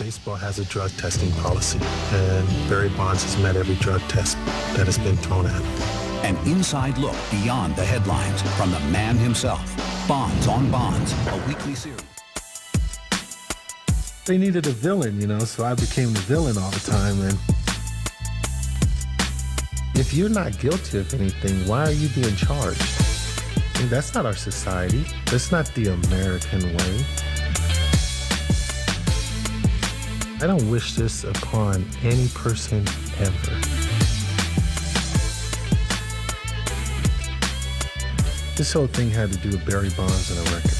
Baseball has a drug testing policy, and Barry Bonds has met every drug test that has been thrown at him. An inside look beyond the headlines from the man himself. Bonds on Bonds, a weekly series. They needed a villain, you know, so I became the villain all the time. And if you're not guilty of anything, why are you being charged? I mean, that's not our society. That's not the American way. I don't wish this upon any person ever. This whole thing had to do with Barry Bonds and a record.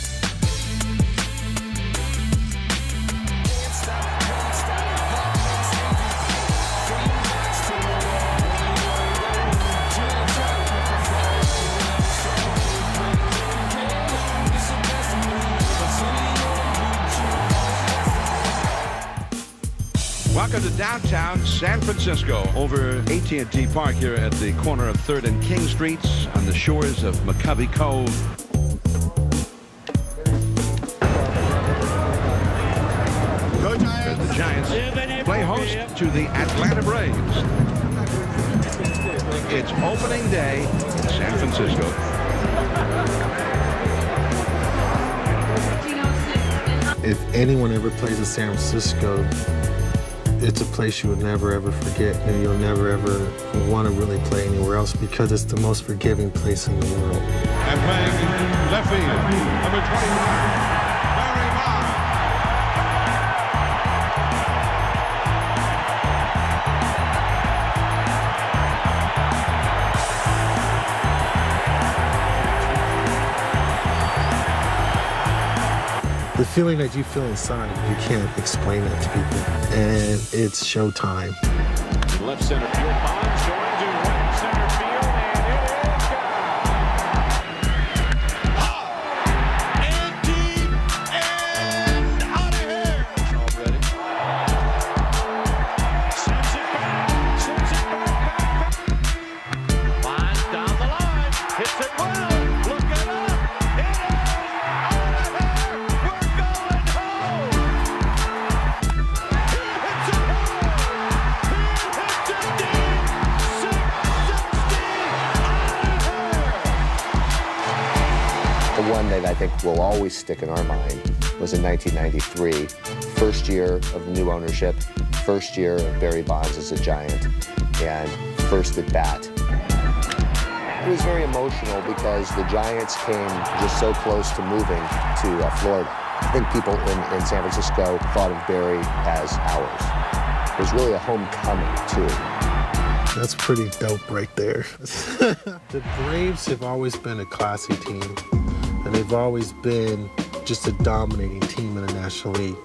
Welcome to downtown San Francisco over AT&T Park here at the corner of 3rd and King Streets on the shores of McCovey Cove. The Giants play host to the Atlanta Braves. It's opening day in San Francisco. If anyone ever plays in San Francisco, it's a place you would never ever forget, and you'll never ever want to really play anywhere else because it's the most forgiving place in the world. And playing left field, number 29, Barry Bonds. The feeling that you feel inside, you can't explain that to people. And it's showtime. Left center field, Bonds showing to right center field, and it is gone. And deep and out of here. Already. Sends it back. Bonds down the line, hits it well, looking up. It is out of here. We're going home. He hits it home. The one that I think will always stick in our mind was in 1993, first year of new ownership, first year of Barry Bonds as a Giant, and first at bat. It was very emotional because the Giants came just so close to moving to Florida. I think people in San Francisco thought of Barry as ours. It was really a homecoming, too. That's pretty dope right there. The Braves have always been a classy team, and they've always been just a dominating team in the National League.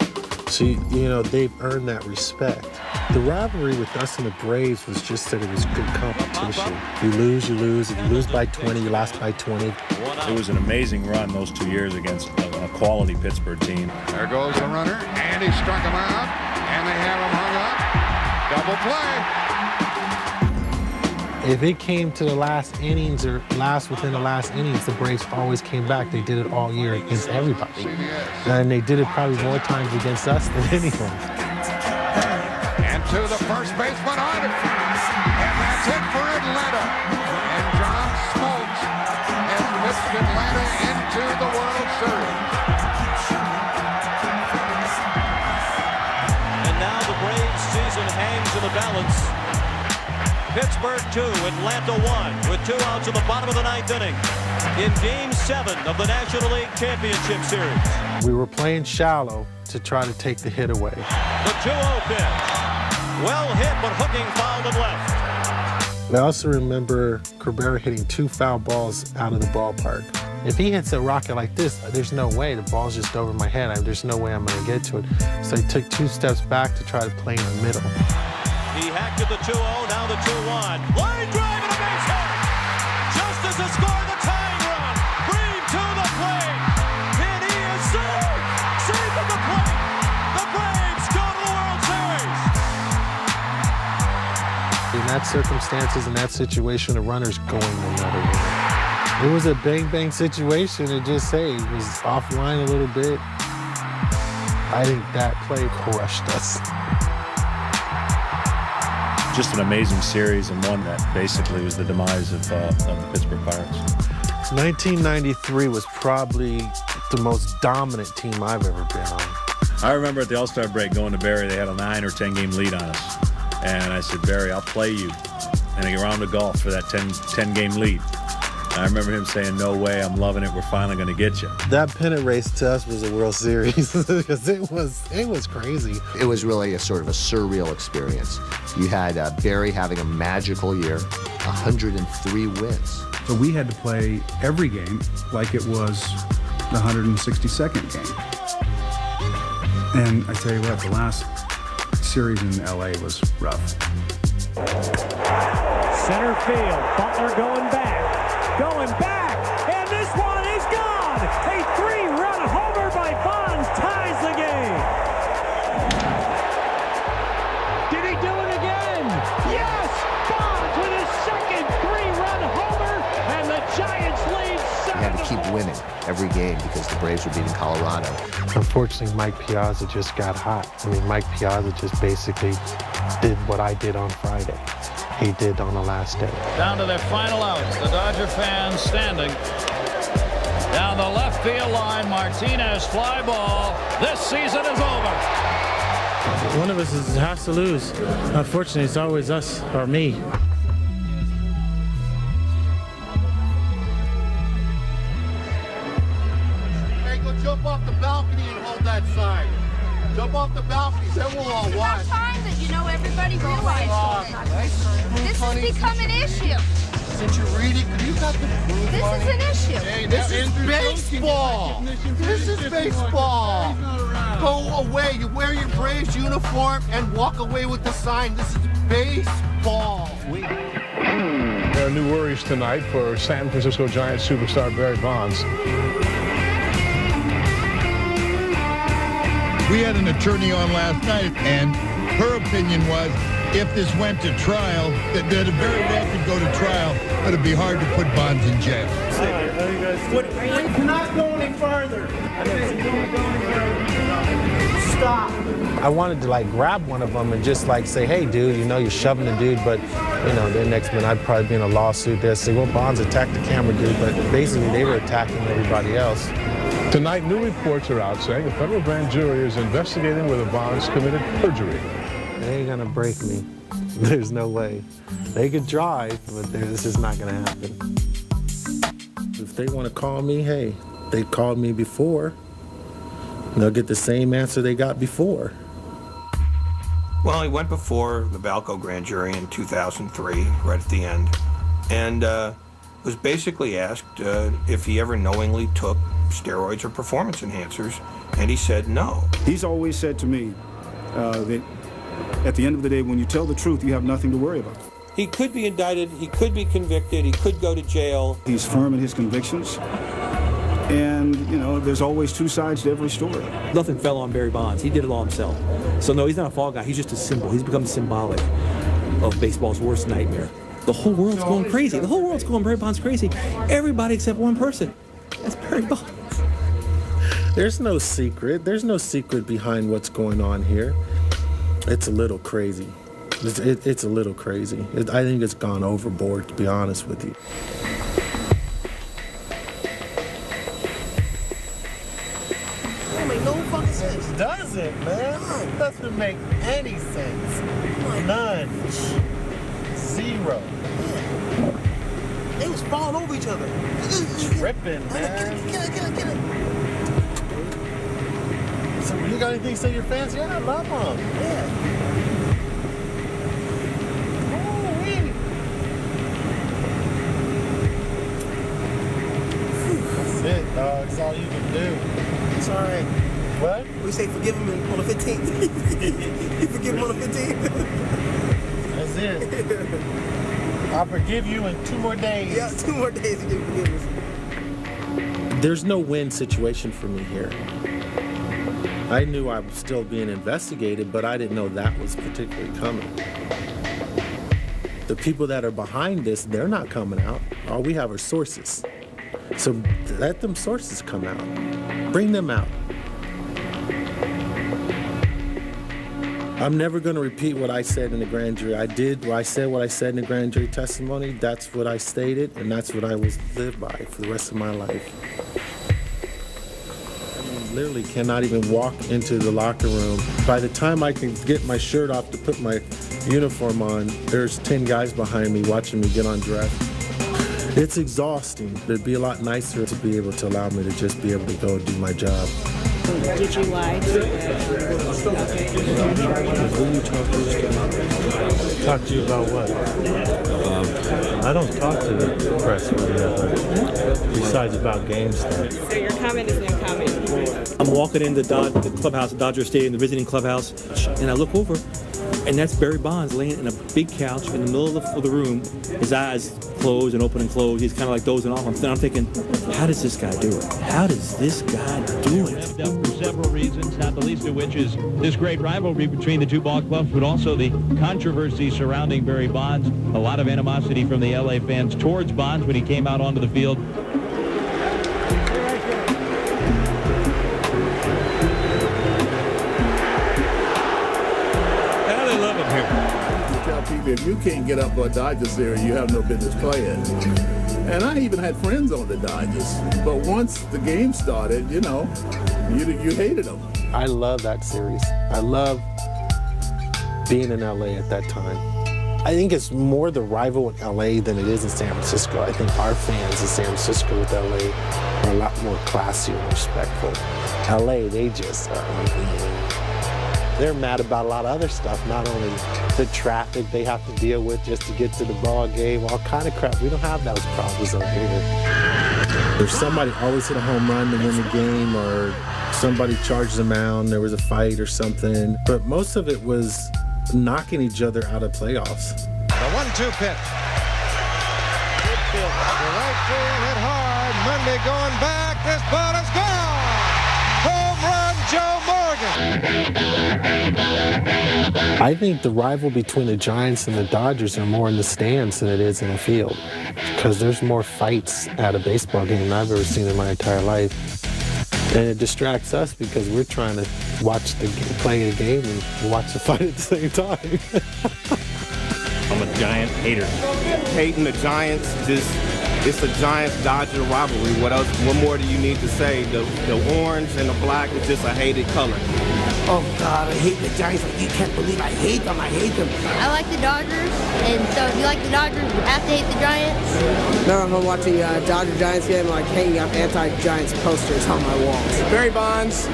So, you know, they've earned that respect. The rivalry with us and the Braves was just that it was good competition. You lose, you lose. If you lose by 20, you lost by 20. It was an amazing run those 2 years against a quality Pittsburgh team. There goes the runner, and he struck him out, and they have him hung up. Double play. If it came to the last innings or within the last innings, the Braves always came back. They did it all year against everybody. And they did it probably more times against us than anyone. And to the first baseman on it. And that's it for Atlanta. And John Smoltz has whipped Atlanta into the World Series. And now the Braves season hangs in the balance. Pittsburgh 2, Atlanta 1, with 2 outs in the bottom of the 9th inning in Game 7 of the National League Championship Series. We were playing shallow to try to take the hit away. The 2-0 pitch. Well hit, but hooking fouled and left. I also remember Cabrera hitting 2 foul balls out of the ballpark. If he hits a rocket like this, there's no way. The ball's just over my head. There's no way I'm going to get to it. So I took 2 steps back to try to play in the middle. He hacked at the 2-0, now the 2-1. Line drive and a base hit. Justice has scored the tying run. Green to the plate. And he is safe. Safe at the plate. The Braves go to the World Series. In that circumstances, in that situation, the runner's going no matter what. It was a bang-bang situation. It just, hey, it was offline a little bit. I think that play crushed us. Just an amazing series, and one that basically was the demise of the Pittsburgh Pirates. 1993 was probably the most dominant team I've ever been on. I remember at the All-Star break going to Barry, they had a 9 or 10 game lead on us. And I said, Barry, I'll play you in a round of golf for that 10 game lead. I remember him saying, no way, I'm loving it, we're finally going to get you. That pennant race to us was a World Series because it was crazy. It was really a sort of a surreal experience. You had Barry having a magical year, 103 wins. So we had to play every game like it was the 162nd game. And I tell you what, the last series in LA was rough. Center field, Butler going back, and this one is gone! A 3-run homer by Bonds ties the game! Did he do it again? Yes! Bonds with his second 3-run homer, and the Giants lead 7-4. You had to keep winning every game because the Braves were beating Colorado. Unfortunately, Mike Piazza just got hot. I mean, Mike Piazza just basically did what I did on Friday. He did on the last day. Down to their final out, the Dodger fans standing. Down the left field line, Martinez fly ball. This season is over. One of us has to lose. Unfortunately, it's always us or me. Hey, go jump off the balcony and hold that sign. Jump off the balcony, then we'll all watch. It's about time that, everybody realizes this has become an issue. Since you're reading, you got the proof. This is an issue. Hey, this is baseball. This is baseball. Go away. You wear your Braves uniform and walk away with the sign. This is baseball. There are new worries tonight for San Francisco Giants superstar Barry Bonds. We had an attorney on last night, and her opinion was if this went to trial, that it very well could go to trial, but it'd be hard to put Bonds in jail. We cannot go any further. Stop. I wanted to grab one of them and just say, hey, dude, you're shoving the dude, but the next minute I'd probably be in a lawsuit. They'd say, well, Bonds attacked the camera dude, but basically they were attacking everybody else. Tonight, new reports are out saying a federal grand jury is investigating whether Bonds committed perjury. They ain't gonna break me. There's no way. They could try, but this is not gonna happen. If they want to call me, hey, they called me before. They'll get the same answer they got before. Well, he went before the Balco grand jury in 2003, right at the end, and was basically asked if he ever knowingly took steroids or performance enhancers, and he said no. He's always said to me that at the end of the day, when you tell the truth, you have nothing to worry about. He could be indicted, he could be convicted, he could go to jail. He's firm in his convictions, and, there's always two sides to every story. Nothing fell on Barry Bonds. He did it all himself. So, no, he's not a fall guy. He's just a symbol. He's become symbolic of baseball's worst nightmare. The whole world's going crazy. The whole world's going Barry Bonds crazy. Everybody except one person. That's Barry Bonds. There's no secret. There's no secret behind what's going on here. It's a little crazy. It's a little crazy. I think it's gone overboard, to be honest with you. That make no fucking sense. Does it, man? Doesn't make any sense. None. Zero. They was falling over each other. Tripping, man. Get it. So you got anything to say to your fans? Yeah, I love them. Yeah. That's it, dog. It's all you can do. It's all right. What? We say forgive him on the 15th. You forgive him on the 15th? That's it. I'll forgive you in 2 more days. Yeah, 2 more days to give forgiveness. There's no win situation for me here. I knew I was still being investigated, but I didn't know that was particularly coming. The people that are behind this, they're not coming out. All we have are sources. So let them sources come out. Bring them out. I'm never going to repeat what I said in the grand jury. I said what I said in the grand jury testimony. That's what I stated, and that's what I will live by for the rest of my life. I literally cannot even walk into the locker room. By the time I can get my shirt off to put my uniform on, there's 10 guys behind me watching me get undressed. It's exhausting. It'd be a lot nicer to be able to allow me to just be able to go do my job. Did you lie to Who you talk to? Talk to you about what? I don't talk to the press besides about game stuff. So your comment is no comment. I'm walking in the clubhouse, Dodger Stadium, the visiting clubhouse, and I look over, and that's Barry Bonds laying in a big couch in the middle of the room, his eyes closed and open and closed. He's kind of like dozing off. I'm thinking, how does this guy do it? How does this guy do it? For several reasons, not the least of which is this great rivalry between the two ball clubs, but also the controversy surrounding Barry Bonds. A lot of animosity from the LA fans towards Bonds when he came out onto the field. People, if you can't get up for a Dodgers series, you have no business playing. And I even had friends on the Dodgers. But once the game started, you know, you hated them. I love that series. I love being in LA at that time. I think it's more the rival in LA than it is in San Francisco. I think our fans in San Francisco with LA are a lot more classy and respectful. LA, they just they're mad about a lot of other stuff, not only the traffic they have to deal with just to get to the ball game, all kind of crap. We don't have those problems over here. There's somebody always hit a home run to win the game, or somebody charged the mound, there was a fight or something. But most of it was knocking each other out of playoffs. The 1-2 pitch. Good pitch. The right field hit hard. Monday going back. This ball is gone. Home run, Joe Morgan. I think the rival between the Giants and the Dodgers are more in the stands than it is in the field, because there's more fights at a baseball game than I've ever seen in my entire life. And it distracts us because we're trying to play the game and watch the fight at the same time. I'm a Giant hater. Hating the Giants, it's the Giants-Dodger rivalry. What else? What more do you need to say? The orange and the black is just a hated color. Oh God, I hate the Giants. You can't believe I hate them. I hate them. I like the Dodgers, and so if you like the Dodgers, you have to hate the Giants. No, I'm watching Dodger-Giants game, like hanging up anti-Giants posters on my walls. Barry Bonds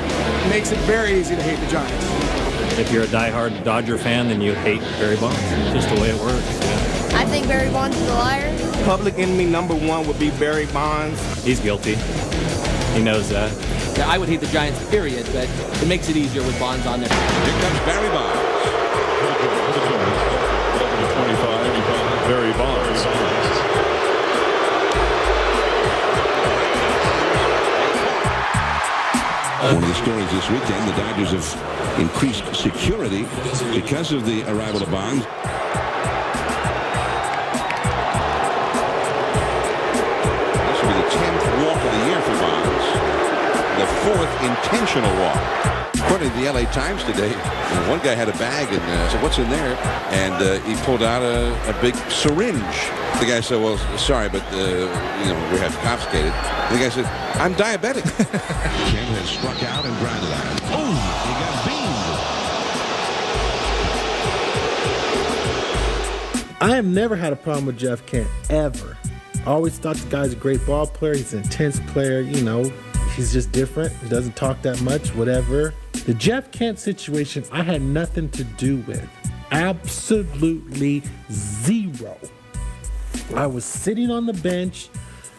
makes it very easy to hate the Giants. If you're a diehard Dodger fan, then you hate Barry Bonds. It's just the way it works. Yeah. I think Barry Bonds is a liar. Public enemy #1 would be Barry Bonds. He's guilty. He knows that. Yeah, I would hate the Giants, period, but it makes it easier with Bonds on there. Here comes Barry Bonds. 25, Barry Bonds. One of the stories this weekend, the Dodgers have increased security because of the arrival of Bonds. This will be the 10th walk of the year for Bonds. The 4th intentional walk. According to the LA Times today, one guy had a bag and said, "What's in there?" And he pulled out a big syringe. The guy said, "Well, sorry, but we have to confiscate it." The guy said, "I'm diabetic." Kent has struck out and grounded out. Oh, he got beamed. I have never had a problem with Jeff Kent, ever. I always thought the guy's a great ball player. He's an intense player, He's just different. He doesn't talk that much, whatever. The Jeff Kent situation, I had nothing to do with. Absolutely zero. I was sitting on the bench,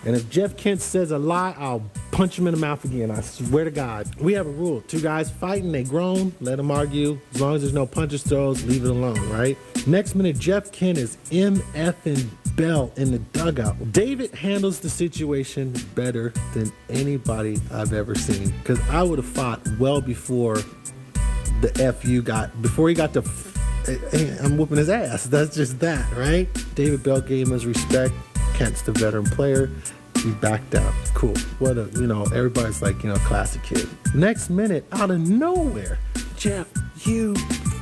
and if Jeff Kent says a lie, I'll punch him in the mouth again. I swear to God. We have a rule. 2 guys fighting, they grown, let them argue. As long as there's no punches, throws, leave it alone, right? Next minute, Jeff Kent is MFing Bell in the dugout. David handles the situation better than anybody I've ever seen, because I would have fought well before the before he got the I'm whooping his ass. That's just that, right? David Bell gave him his respect. Kent's the veteran player. He backed out. Cool. What everybody's like, classic kid. Next minute, out of nowhere, Jeff, you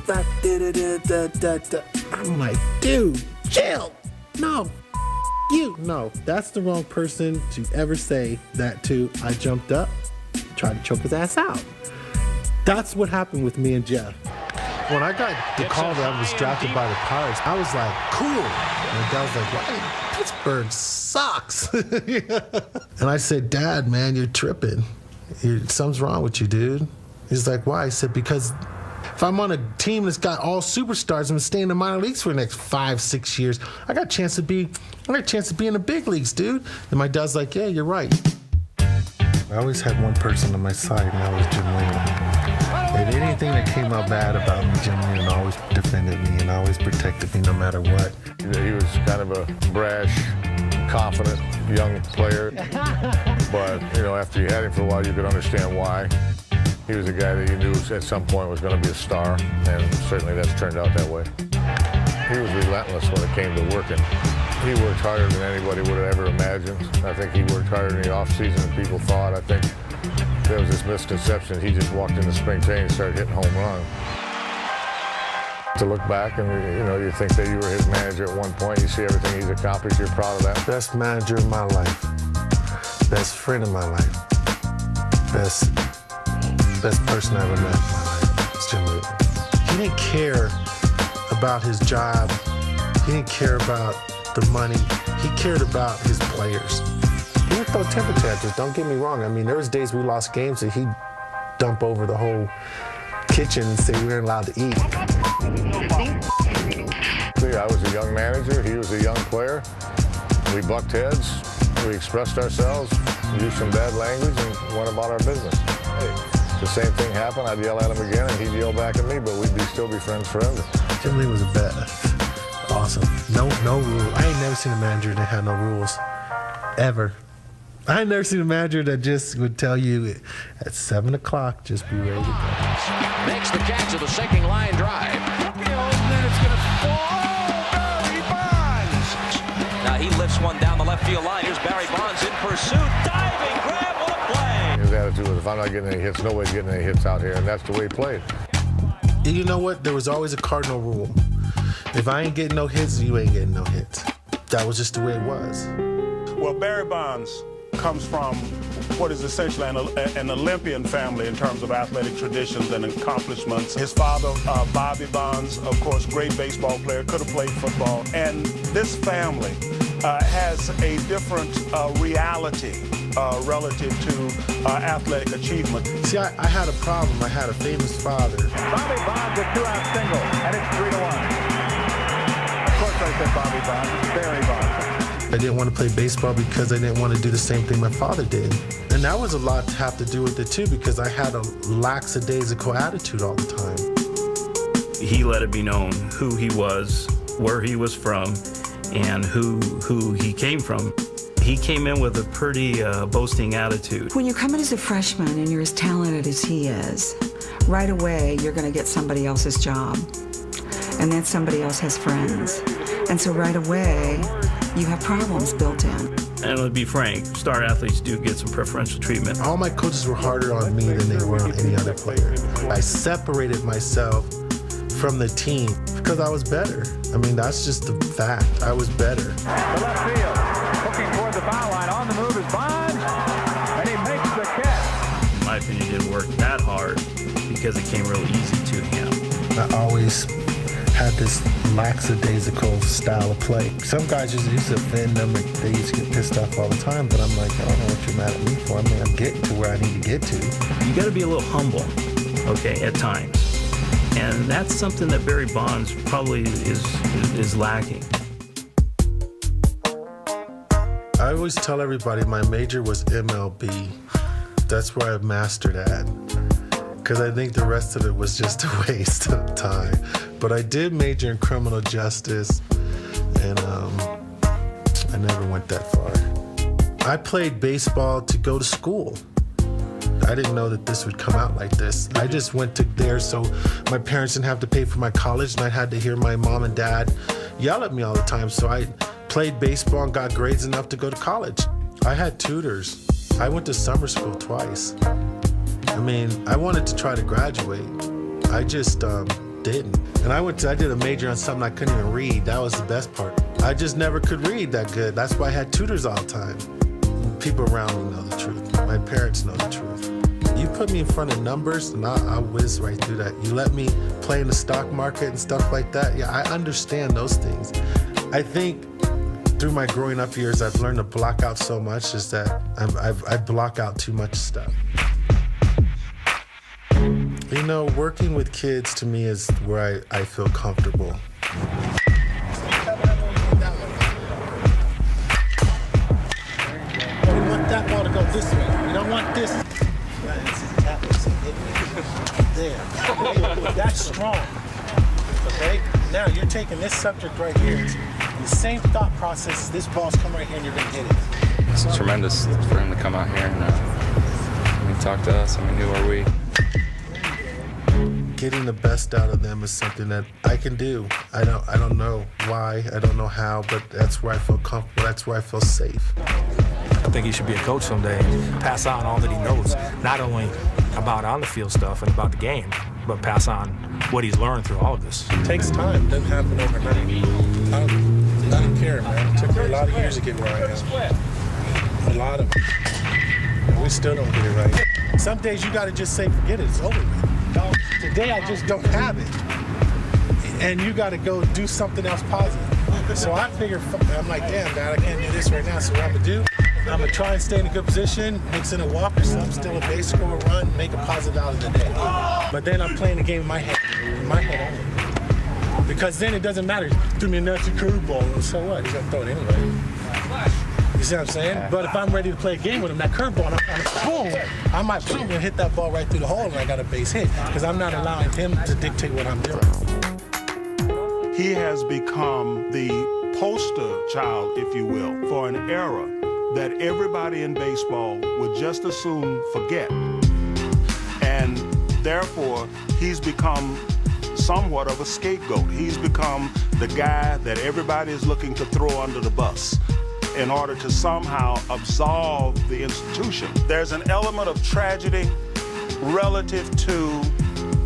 back, da-da-da-da-da-da. I'm like, dude, chill. No, you. No, that's the wrong person to ever say that to. I jumped up, tried to choke his ass out. That's what happened with me and Jeff. When I got the call that I was drafted by the Pirates, I was like, cool. And the guy was like, "Why? Pittsburgh sucks." And I said, Dad, man, you're tripping. Something's wrong with you, dude. He's like, why? I said, because if I'm on a team that's got all superstars and stay in the minor leagues for the next 5-6 years, I got a chance to be in the big leagues, dude. And my dad's like, yeah, you're right. I always had one person on my side, and that was Jim Lehman. And anything that came out bad about me, Jim Lehman always defended me and always protected me no matter what. He was kind of a brash, confident young player. But, you know, after you had him for a while, you could understand why. He was a guy that you knew at some point was going to be a star, and certainly that's turned out that way. He was relentless when it came to working. He worked harder than anybody would have ever imagined. I think he worked harder in the offseason than people thought. I think there was this misconception he just walked into spring training and started hitting home runs. To look back and, you know, you think that you were his manager at one point, you see everything he's accomplished, you're proud of that. Best manager in my life. Best friend in my life. Best person I ever met in my life. It's Jim Lehman. He didn't care about his job. He didn't care about the money. He cared about his players. He would throw temper tantrums, don't get me wrong. I mean, there was days we lost games that he'd dump over the whole kitchen and say we weren't allowed to eat. See, I was a young manager, he was a young player. We bucked heads, we expressed ourselves, used some bad language, and went about our business. If the same thing happened, I'd yell at him again, and he'd yell back at me, but we'd still be friends forever. Jim Lee was a bet. Awesome. No rule. I ain't never seen a manager that had no rules. Ever. I ain't never seen a manager that just would tell you at 7 o'clock, just be ready to go. Makes the catch of the sinking line drive. And then it's going to fall. Barry Bonds. Now he lifts one down the left field line. Here's Barry Bonds in pursuit. Diving grab. What a play. His attitude was, if I'm not getting any hits, nobody's getting any hits out here. And that's the way he played. You know what? There was always a cardinal rule. If I ain't getting no hits, you ain't getting no hits. That was just the way it was. Well, Barry Bonds comes from what is essentially an Olympian family in terms of athletic traditions and accomplishments. His father, Bobby Bonds, of course, great baseball player, could have played football. And this family has a different reality relative to athletic achievement. See, I had a problem. I had a famous father. Bobby Bonds, a 2-out single, and it's 3-1. Of course I said Bobby Bonds, it's Barry Bonds. I didn't want to play baseball because I didn't want to do the same thing my father did. And that was a lot to have to do with it too, because I had a lackadaisical attitude all the time. He let it be known who he was, where he was from, and who he came from. He came in with a pretty boasting attitude. When you come in as a freshman and you're as talented as he is, right away you're going to get somebody else's job. And that somebody else has friends. And so right away, you have problems built in. And to be frank, star athletes do get some preferential treatment. All my coaches were harder on me than they were on any other player. I separated myself from the team because I was better. I mean, that's just the fact. I was better. The left field, looking toward the foul line. On the move is Bonds, and he makes the catch. In my opinion, it didn't work that hard because it came real easy to him. I always had this lackadaisical style of play. Some guys just used to offend them, and they used to get pissed off all the time, but I'm like, I don't know what you're mad at me for. I mean, I'm getting to where I need to get to. You got to be a little humble, okay, at times. And that's something that Barry Bonds probably is lacking. I always tell everybody my major was MLB. That's where I mastered at. Because I think the rest of it was just a waste of time. But I did major in criminal justice, and I never went that far. I played baseball to go to school. I didn't know that this would come out like this. I just went to there so my parents didn't have to pay for my college, and I had to hear my mom and dad yell at me all the time. So I played baseball and got grades enough to go to college. I had tutors. I went to summer school twice. I mean, I wanted to try to graduate. I just didn't. And I did a major on something I couldn't even read. That was the best part. I just never could read that good. That's why I had tutors all the time. People around me know the truth. My parents know the truth. You put me in front of numbers and I'll whiz right through that. You let me play in the stock market and stuff like that. Yeah, I understand those things. I think through my growing up years, I've learned to block out so much is that I block out too much stuff. You know, working with kids to me is where I feel comfortable. You want that ball to go this way. You don't want this. There. That's strong. Okay? Now you're taking this subject right here. The same thought process, this ball's come right here and you're going to hit it. It's tremendous for him to come out here and talk to us. I mean, who are we? Getting the best out of them is something that I can do. I don't know why, I don't know how, but that's where I feel comfortable, that's where I feel safe. I think he should be a coach someday and pass on all that he knows, not only about on the field stuff and about the game, but pass on what he's learned through all of this. It takes time, it doesn't happen overnight. I don't care, man. It took me a lot of years to get where I am. A lot of them. And we still don't get it right. Some days you gotta just say, forget it, it's over with. Today I just don't have it. And you gotta go do something else positive. So I figure, I'm like, damn, Dad, I can't do this right now. So what I'm gonna do, I'm gonna try and stay in a good position, mix in a walk or something, still a base, score a run, make a positive out of the day. But then I'm playing the game in my head only. Because then it doesn't matter. Threw me a nasty curveball, so what? He's gonna throw it anyway. You see what I'm saying? But if I'm ready to play a game with him, that curveball, boom, I might boom and hit that ball right through the hole and I got a base hit. Because I'm not allowing him to dictate what I'm doing. He has become the poster child, if you will, for an era that everybody in baseball would just as soon forget. And therefore, he's become somewhat of a scapegoat. He's become the guy that everybody is looking to throw under the bus in order to somehow absolve the institution. There's an element of tragedy relative to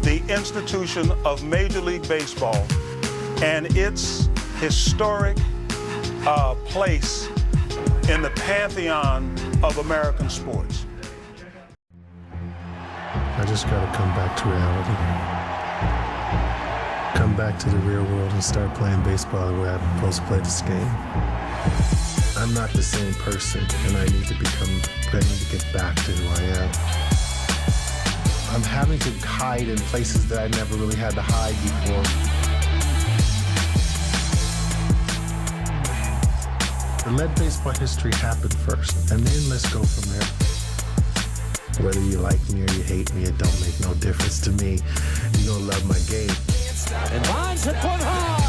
the institution of Major League Baseball and its historic place in the pantheon of American sports. I just gotta come back to reality. Come back to the real world and start playing baseball the way I'm supposed to play this game. I'm not the same person, and I need to get back to who I am. I'm having to hide in places that I never really had to hide before. Let baseball history happen first, and then let's go from there. Whether you like me or you hate me, it don't make no difference to me. You're gonna love my game. And Bonds hit one hard.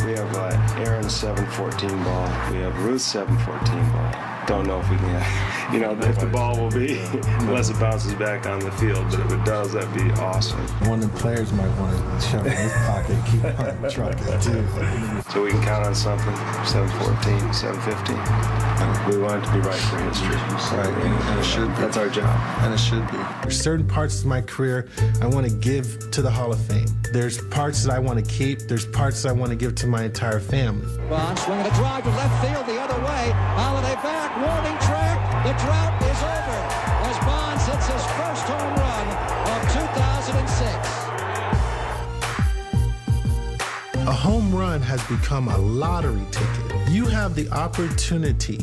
We have Aaron's 714 ball. We have Ruth's 714 ball. Don't know if we can, if the ball will be, unless it bounces back on the field, but if it does, that'd be awesome. One of the players might want to shove it in his pocket, keep on trucking too. So we can count on something, 714, 715. We want it to be right for history. Right, and it should be. That's our job. And it should be. There's certain parts of my career I want to give to the Hall of Fame. There's parts that I want to keep. There's parts that I want to give to my entire family. Bond swinging a drive to left field the other way. Holiday back, warning track. The drought is over as Bonds hits his first home run of 2006. A home run has become a lottery ticket. You have the opportunity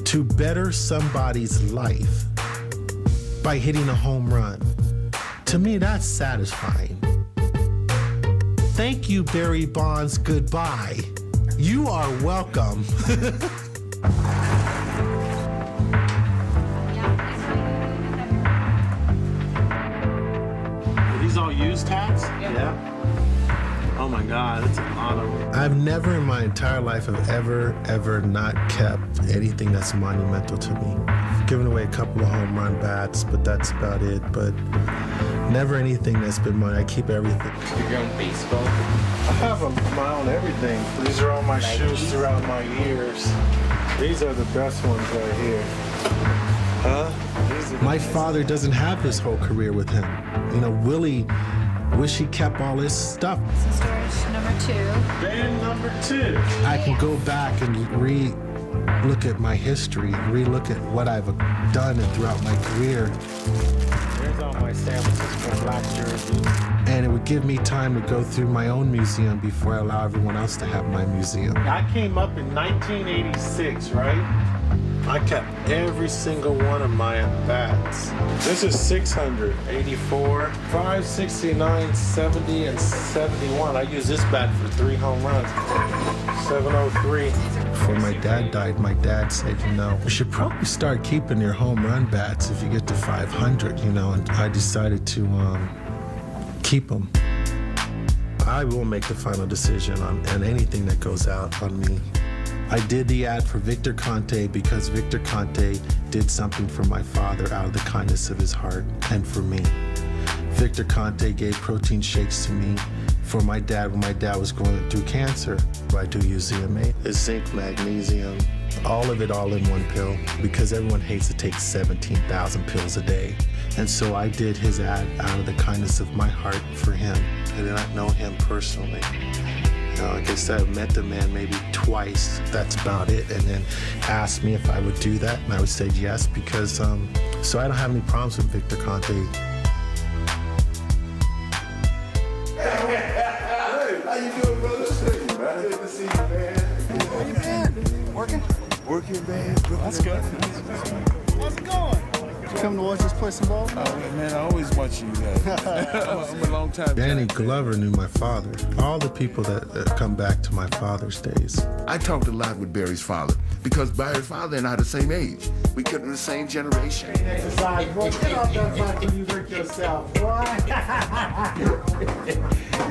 to better somebody's life by hitting a home run. To me, that's satisfying. Thank you, Barry Bonds. Goodbye. You are welcome. Are these all used hats? Yeah. Oh my God, that's a lot of them. I've never in my entire life have ever not kept anything that's monumental to me. I've given away a couple of home run bats, but that's about it. But Never anything that's been mine. I keep everything. Your own baseball? I have my own everything. These are all my shoes throughout my years. These are the best ones right here. Huh? My father doesn't have his whole career with him. You know, Willie, wish he kept all his stuff. This is storage number 2. Band number 2. I can go back and look at my history and re-look at what I've done throughout my career. There's all my San Francisco black jerseys. And it would give me time to go through my own museum before I allow everyone else to have my museum. I came up in 1986, right? I kept every single one of my bats. This is 600, 84, 569, 70, and 71. I used this bat for 3 home runs. 703. Before my dad died, my dad said, you know, you should probably start keeping your home run bats if you get to 500, you know, and I decided to keep them. I will make the final decision on anything that goes out on me. I did the ad for Victor Conte because Victor Conte did something for my father out of the kindness of his heart and for me. Victor Conte gave protein shakes to me for my dad when my dad was going through cancer. I do use ZMA. It's zinc, magnesium, all of it all in one pill because everyone hates to take 17,000 pills a day. And so I did his ad out of the kindness of my heart for him. I did not know him personally. Like I said, I met the man maybe twice, that's about it, and then asked me if I would do that, and I would say yes, because, so I don't have any problems with Victor Conte. Hey, how you doing, brother? Good to see you, man. Where you been? Working? Working, man. That's good. How's it going? You come to watch us play some ball? Oh, man, I always watch you guys. I'm a long time. Danny Glover knew my father. All the people that come back to my father's days. I talked a lot with Barry's father because Barry's father and I are the same age. We come from the same generation. Exercise, boy. Get off that bike when you hurt yourself, boy.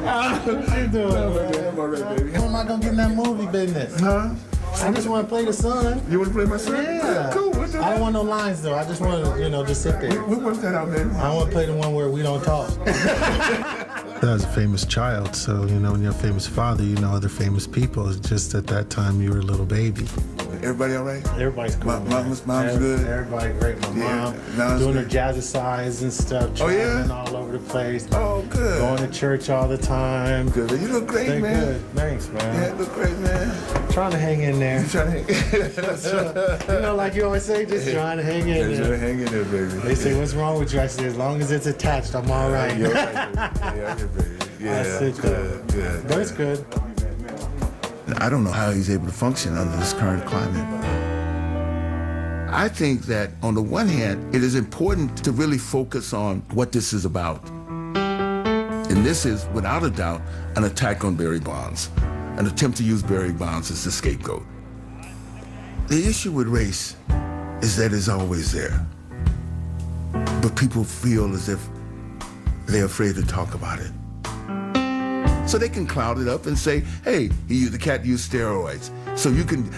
How you doing? I'm all right, baby. When am I gonna get in that movie business? Huh? I just want to play the son. You want to play my son? Yeah. Cool. I don't want no lines though. I just want to, you know, just sit there. We'll work that out, man. I want to play the one where we don't talk. I was a famous child, so, you know, when you're a famous father, you know other famous people. It's just at that time you were a little baby. Everybody all right? Everybody's cool. Mom's good? Everybody great. My mom doing her jazzercise and stuff. Traveling all over the place. Oh, good. Going to church all the time. Good. You look great, They're man. Good. Thanks, man. Yeah, you look great, man. Trying to hang in there. You trying to hang You know, like you always say, just trying to hang in there. Just trying to hang in there, baby. They say, what's wrong with you? I said, as long as it's attached, I'm all right. You're all right, baby. Yeah, baby. Yeah, good. But it's good. I don't know how he's able to function under this current climate. I think that on the one hand, it is important to really focus on what this is about. And this is, without a doubt, an attack on Barry Bonds, an attempt to use Barry Bonds as the scapegoat. The issue with race is that it's always there. But people feel as if they're afraid to talk about it. So they can cloud it up and say, hey, the cat used steroids. So you can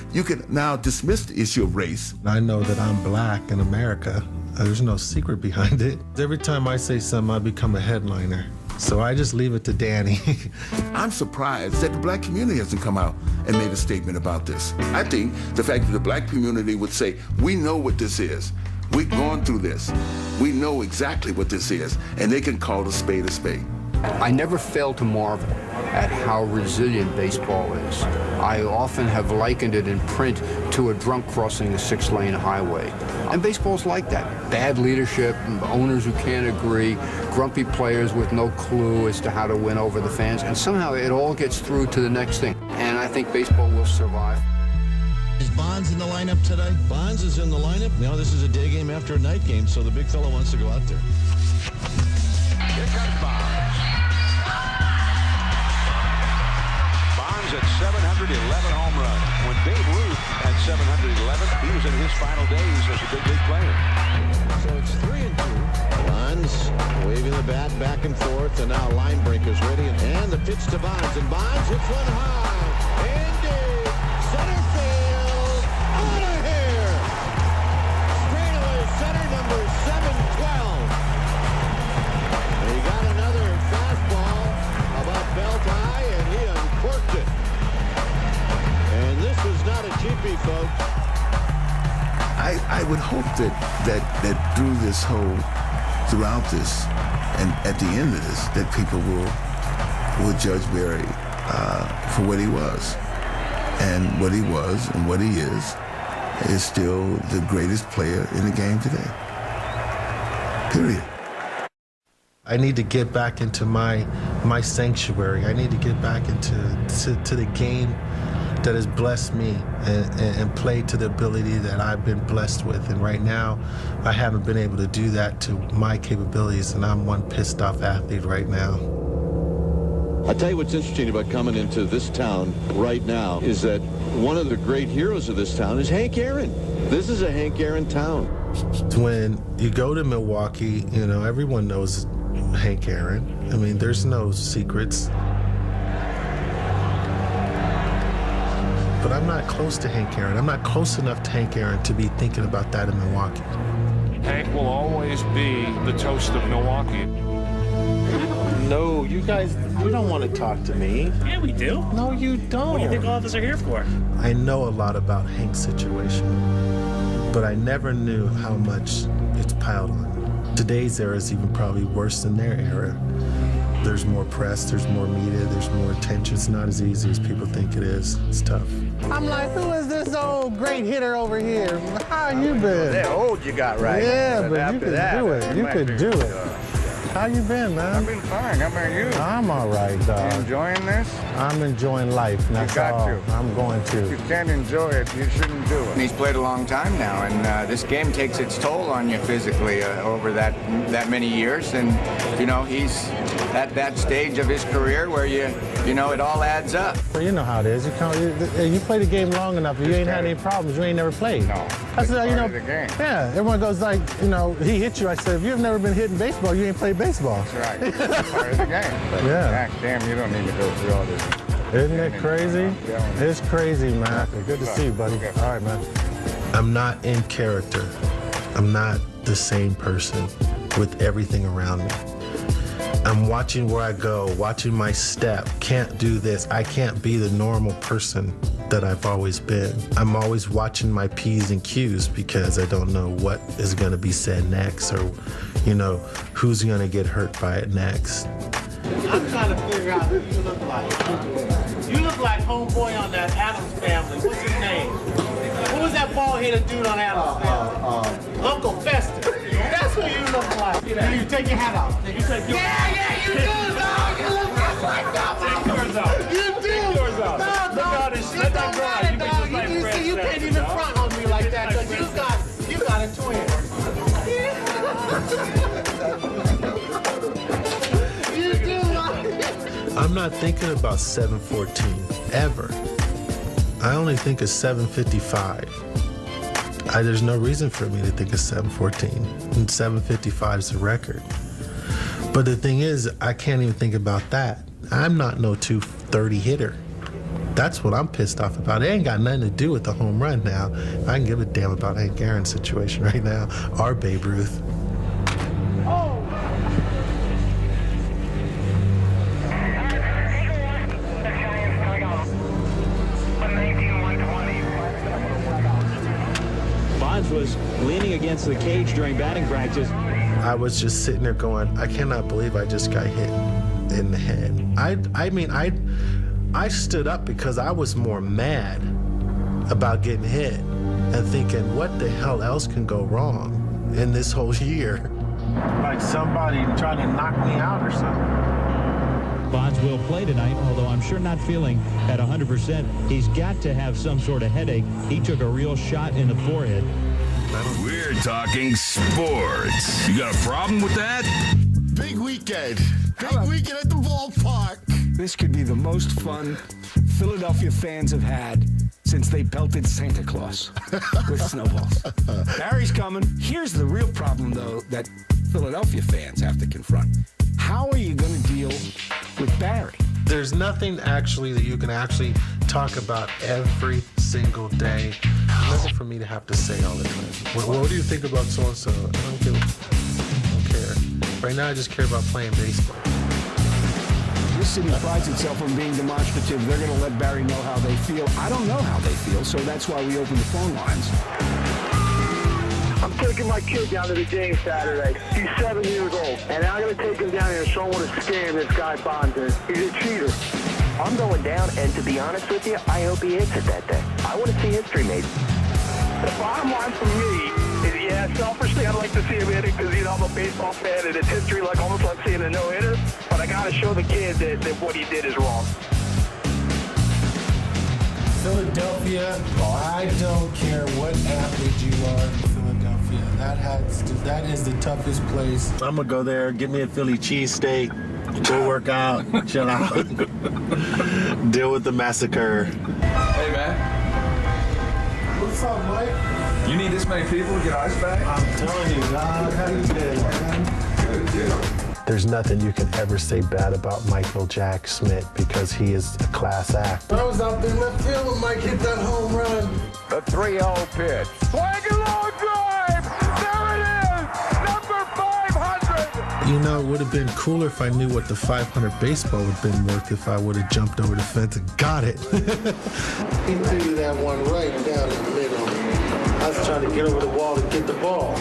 now dismiss the issue of race. I know that I'm black in America. There's no secret behind it. Every time I say something, I become a headliner. So I just leave it to Danny. I'm surprised that the black community hasn't come out and made a statement about this. I think the fact that the black community would say, we know what this is. We've gone through this. We know exactly what this is. And they can call a spade a spade. I never fail to marvel at how resilient baseball is. I often have likened it in print to a drunk crossing a 6-lane highway. And baseball's like that. Bad leadership, owners who can't agree, grumpy players with no clue as to how to win over the fans, and somehow it all gets through to the next thing. And I think baseball will survive. Is Bonds in the lineup today? Bonds is in the lineup. No, this is a day game after a night game, so the big fella wants to go out there. Here comes Bonds. Bonds at 711 home runs. When Babe Ruth at 711, he was in his final days as a big league player. So it's 3-2. Bonds waving the bat back and forth, and now line breakers ready, and the pitch to Bonds, and Bonds hits one high, and deep, center field, out of here. Straightaway center number 712. And he would hope that throughout this, and at the end of this, that people will judge Barry for what he was. And what he was and what he is still the greatest player in the game today. Period. I need to get back into my sanctuary. I need to get back into the game that has blessed me and play to the ability that I've been blessed with. And right now, I haven't been able to do that to my capabilities, and I'm one pissed off athlete right now. I'll tell you what's interesting about coming into this town right now is that one of the great heroes of this town is Hank Aaron. This is a Hank Aaron town. When you go to Milwaukee, you know, everyone knows Hank Aaron. I mean, there's no secrets. But I'm not close to Hank Aaron. I'm not close enough to Hank Aaron to be thinking about that in Milwaukee. Hank will always be the toast of Milwaukee. No, you guys, you don't want to talk to me. Yeah, we do. No, you don't. What do you think all of us are here for? I know a lot about Hank's situation, but I never knew how much it's piled on. Today's era is even probably worse than their era. There's more press, there's more media, there's more attention. It's not as easy as people think it is. It's tough. I'm like, who is this old great hitter over here? How you been? They're old you got right. Yeah, but you could do it. You could do it. How you been, man? I've been fine. How about you? I'm all right, dog. You enjoying this? I'm enjoying life. That's you got all. to. I'm going to. If you can't enjoy it, you shouldn't do it. He's played a long time now, and this game takes its toll on you physically over that many years. And you know, he's at that stage of his career where you know it all adds up. Well, you know how it is. You play the game long enough, you ain't had any problems. You ain't never played. No. That's part you know. of the game. Yeah. Everyone goes like, you know, he hit you. I said, if you've never been hitting baseball, you ain't played baseball. That's right. That's part of the game. But Yeah. Damn, you don't need to go through all this. Isn't it crazy? It's crazy, man. Good to see you, buddy. All right, man. I'm not in character. I'm not the same person with everything around me. I'm watching where I go, watching my step. Can't do this. I can't be the normal person that I've always been. I'm always watching my P's and Q's because I don't know what is going to be said next or, you know, who's going to get hurt by it next. I'm trying to figure out who you look like. You look like homeboy on that Addams Family. What's his name? Who was that bald-headed dude on Addams Family? Uncle Fester. That's who you look like. You take your hat off. You take your yeah, you do, dog. You look just like that. Take yours off. You do. Take yours off. No, look at this. Let that go. You see, you can't even front on me like that because you got a twin. You do. I'm not thinking about 714 ever. I only think of 755. There's no reason for me to think of 714. And 755 is the record. But the thing is, I can't even think about that. I'm not no 230 hitter. That's what I'm pissed off about. It ain't got nothing to do with the home run now. I can give a damn about Hank Aaron's situation right now, or Babe Ruth. Was leaning against the cage during batting practice. I was just sitting there going, I cannot believe I just got hit in the head. I stood up because I was more mad about getting hit and thinking, what the hell else can go wrong in this whole year? Like somebody trying to knock me out or something. Bonds will play tonight, although I'm sure not feeling at 100%. He's got to have some sort of headache. He took a real shot in the forehead. We're talking sports. You got a problem with that? Big weekend. Big weekend at the ballpark. This could be the most fun Philadelphia fans have had since they pelted Santa Claus with snowballs. Barry's coming. Here's the real problem, though, that Philadelphia fans have to confront. How are you going to deal with Barry? There's nothing actually that you can actually talk about every single day. Nothing for me to have to say all the time. What do you think about so-and-so? I don't care. Right now I just care about playing baseball. This city prides itself on being demonstrative. They're going to let Barry know how they feel. I don't know how they feel, so that's why we open the phone lines. I'm taking my kid down to the game Saturday. He's 7 years old, and I'm going to take him down here and show him what a scam this guy Bonds is. He's a cheater. I'm going down, and to be honest with you, I hope he hits it that day. I want to see history made. The bottom line for me is, yeah, selfishly, I'd like to see him hit it because, I'm a baseball fan, and it's history, almost like seeing a no-hitter. But I got to show the kid that what he did is wrong. Philadelphia, I don't care what athlete you are in Philadelphia. That is the toughest place. I'm gonna go there, get me a Philly cheesesteak, go work out, chill out, deal with the massacre. Hey, man. What's up, Mike? You need this many people to get ice back? I'm telling you, dog. How you doing, man? Good. There's nothing you can ever say bad about Michael Jack Smith because he is a class act. I was out there left field when Mike hit that home run. The 3-0 pitch. Swing and long drive. There it is. Number 500. It would have been cooler if I knew what the 500 baseball would have been worth if I would have jumped over the fence and got it. He threw that one right down in the middle. I was trying to get over the wall to get the ball.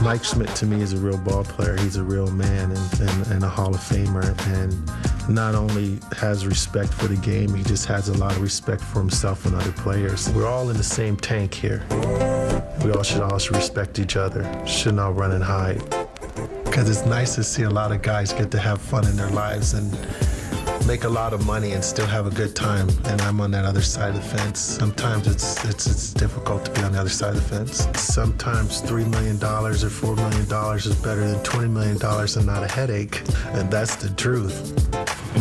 Mike Schmidt, to me, is a real ball player. He's a real man and a Hall of Famer. And not only has respect for the game, he just has a lot of respect for himself and other players. We're all in the same tank here. We all should also respect each other. Shouldn't all run and hide. Because it's nice to see a lot of guys get to have fun in their lives and make a lot of money and still have a good time, and I'm on that other side of the fence. Sometimes it's difficult to be on the other side of the fence. Sometimes $3 million or $4 million is better than $20 million and not a headache, and that's the truth.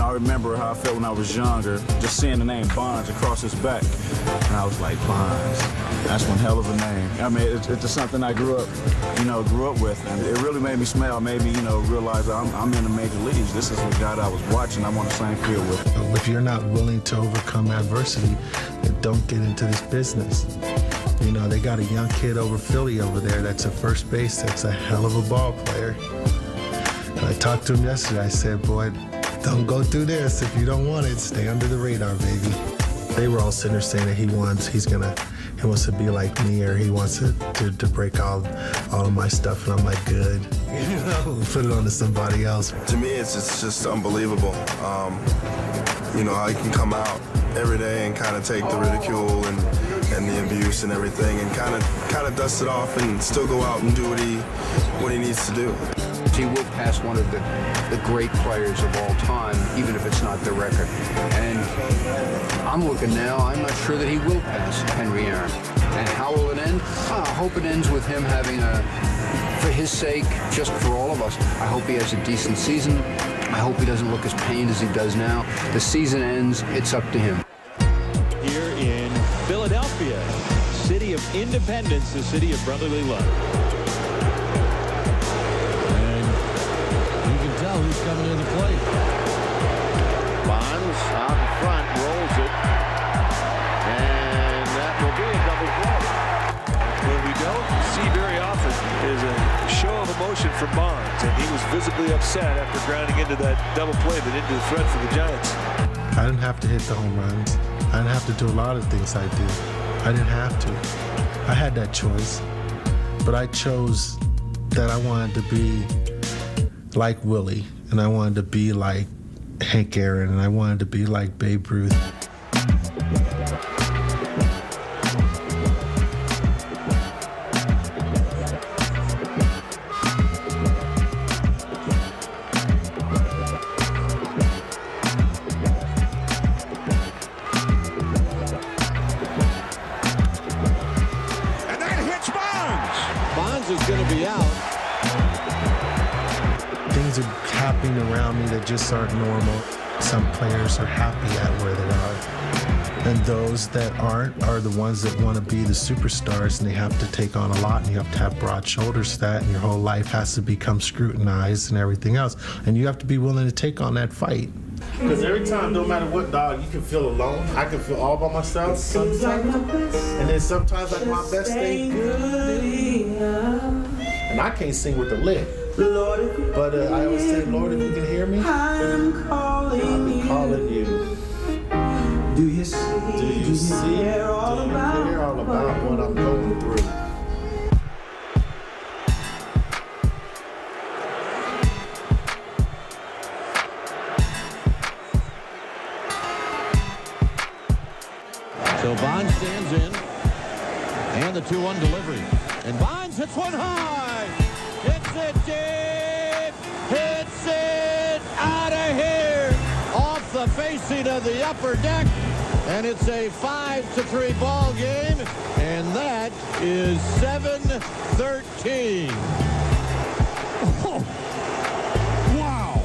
I remember how I felt when I was younger, just seeing the name Bonds across his back, and I was like, Bonds, that's one hell of a name. I mean, it's just something I grew up with, and it really made me smile, made me, realize I'm in the major leagues. This is the guy that I was watching, I'm on the same field with. If you're not willing to overcome adversity, then don't get into this business. They got a young kid over Philly over there that's at first base that's a hell of a ball player. And I talked to him yesterday, I said, boy, don't go through this. If you don't want it, stay under the radar, baby. They were all sitting there saying that he wants to be like me, or he wants to break all of my stuff, and I'm like, good. Put it on to somebody else. To me, it's just unbelievable. How he can come out every day and kind of take the ridicule and the abuse and everything, and kind of dust it off and still go out and do what he needs to do. He will pass one of the great players of all time, even if it's not the record. And I'm looking now, I'm not sure that he will pass Henry Aaron. And how will it end? I hope it ends with him having for his sake, just for all of us, I hope he has a decent season. I hope he doesn't look as pained as he does now. The season ends, it's up to him. Here in Philadelphia, city of independence, the city of brotherly love. Who's coming to the plate? Bonds out in front, rolls it, and that will be a double play. What we don't see very often is a show of emotion from Bonds, and he was visibly upset after grounding into that double play that ended the threat for the Giants. I didn't have to hit the home runs. I didn't have to do a lot of things I do. I didn't have to. I had that choice, but I chose that I wanted to be like Willie, and I wanted to be like Hank Aaron, and I wanted to be like Babe Ruth. And that hits Bonds. Bonds is going to be out. Things are happening around me that just aren't normal. Some players are happy at where they are. And those that aren't are the ones that want to be the superstars, and they have to take on a lot, and you have to have broad shoulders to that, and your whole life has to become scrutinized and everything else. And you have to be willing to take on that fight. Because every time, no matter what, dog, you can feel alone. I can feel all by myself sometimes. And then sometimes like my best thing. And I can't sing with the lip. But I always say, Lord, if you can hear me, I'm calling you. Do you see? Do you hear all about what I'm going through? So Bonds stands in. And the 2-1 delivery. And Bonds hits one high. Hits it deep. Hits it out of here. Off the facing of the upper deck. And it's a 5-3 ball game. And that is 7-13. Oh. Wow.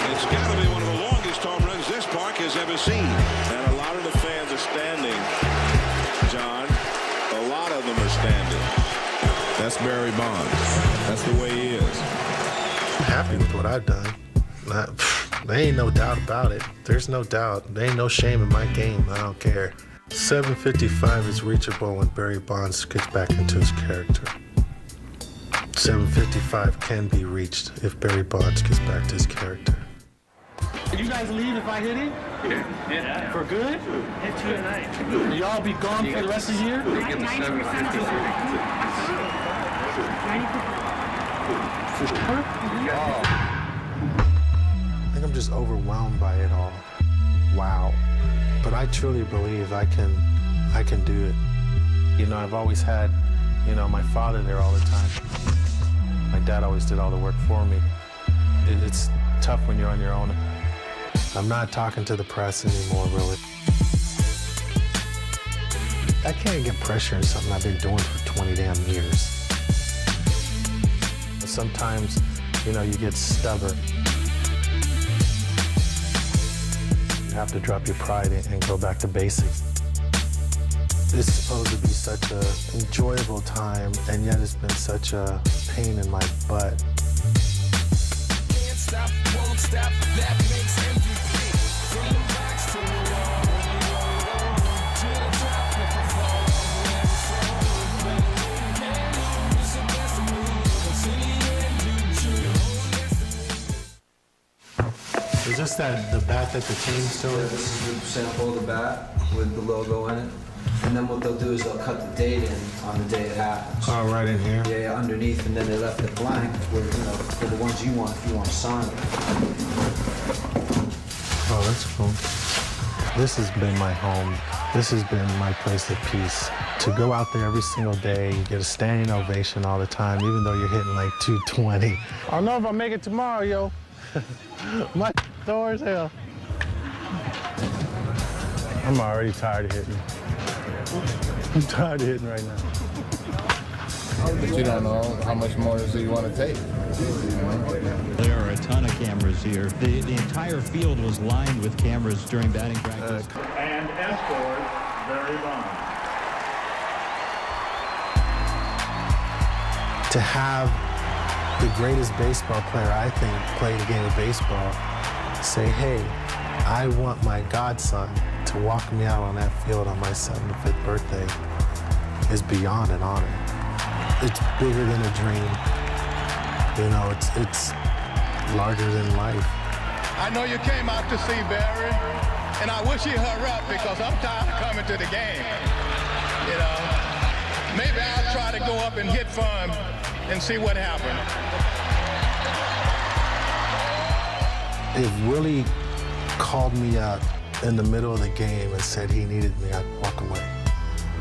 It's got to be one of the longest home runs this park has ever seen. And a lot of the fans are standing, John. A lot of them are standing. That's Barry Bonds. That's the way he is. I'm happy with what I've done. There ain't no doubt about it. There's no doubt. There ain't no shame in my game. I don't care. 755 is reachable when Barry Bonds gets back into his character. 755 can be reached if Barry Bonds gets back to his character. You guys leave if I hit it? Yeah. For good? Hit 2 tonight. Y'all be gone for the rest of the year? 90% of I think I'm just overwhelmed by it all. Wow. But I truly believe I can do it. You know, I've always had, you know, my father there all the time. My dad always did all the work for me. It's tough when you're on your own. I'm not talking to the press anymore, really. I can't get pressure in something I've been doing for 20 damn years. Sometimes, you know, you get stubborn. You have to drop your pride and go back to basics. It's supposed to be such an enjoyable time, and yet it's been such a pain in my butt. Can't stop, won't stop, that makes MVP. From the box to the wall, to the top, never fall, never fall. Can't lose the best of me, 'cause in the end you choose. Is this the bat that the team still? Yeah, this is the sample of the bat with the logo in it. And then what they'll do is they'll cut the date in on the day it happens. Oh, right in here? Yeah, underneath, and then they left it blank where, you know, for the ones you want, if you want to sign it. Oh, that's cool. This has been my home. This has been my place of peace. To go out there every single day, you get a standing ovation all the time, even though you're hitting like 220. I don't know if I'll make it tomorrow, yo. My sore as hell. I'm already tired of hitting. I'm tired of hitting right now. But you don't know how much more do you want to take. There are a ton of cameras here. The entire field was lined with cameras during batting practice. And escort Barry Bonds. To have the greatest baseball player, I think, play the game of baseball, say, hey, I want my godson to walk me out on that field on my 75th birthday is beyond an honor. It's bigger than a dream. You know, it's larger than life. I know you came out to see Barry, and I wish he'd hurry up because I'm tired of coming to the game. You know, maybe I'll try to go up and hit for him and see what happens. If Willie called me up in the middle of the game and said he needed me, I'd walk away.